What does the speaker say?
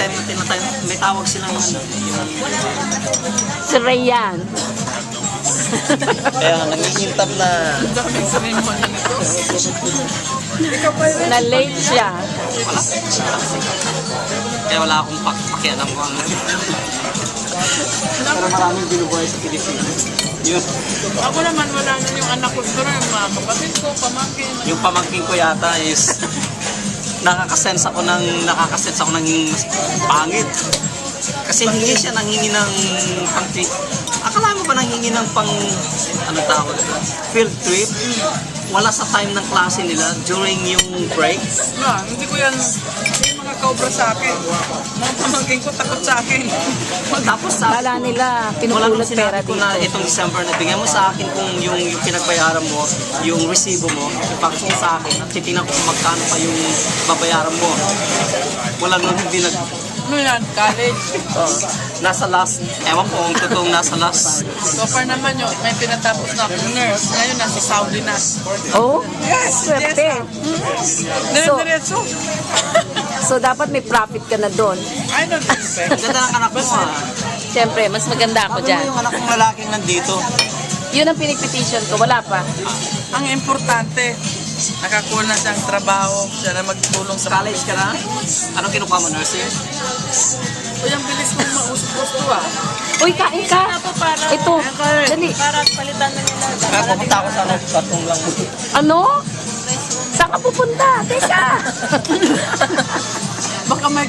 may tawag silang ano, yung... Si Rayan. Kaya nangingintab na... Daming sabihin mo na nito. Na late siya. Kaya wala akong pakialam ko ang... Pero maraming binubuhay sa Pilipinas. Yun. Ako naman wala na yung anak ko. Pero yung mga kapatid ko, pamangkin. Yung pamangkin ko yata is... nakakasense ako ng pangit. Kasi hindi siya nanghingi ng pang trip. Akala mo ba nanghingi ng pang ano tawag? Field trip? Wala sa time ng klase nila during yung break. Hindi ko yan mga kaobra sa akin. Mga pamangkin ko takot sa akin. Tapos sa Kala nila, wala nang pinupulot pera sinabi ko na dito. itong December na bigyan mo sa akin kung yung pinagbayaran mo, yung resibo mo, ipakita mo sa akin at titingnan ko kung magkano pa yung babayaran mo. Wala nang hindi nag... Ano yan? College? Nasa last, ewan ko kung totoong nasa last. So far naman yung may pinatapos na akong nurse. Ngayon nasa Saudi na. Oh, Yes! swerte. So- Dire-diretso. So, dapat may profit ka na doon. I don't expect. Ganda ng anak mo ah. Siyempre, mas maganda ako Sabi mo dyan. yung anak kong lalaking nandito. Yun ang pinipetition ko. Wala pa. Ang importante, nakakuha na siyang trabaho. Siya na magtulong sa College ka na? Anong kinukuha mo, nursing? Uy, ang bilis mo mausap-usap ah. Uy, kain ka. Ito, dali. Para palitan na nila. Kaya pupunta ako sana katong lang. Ano? Saan ka pupunta? Teka. Baka may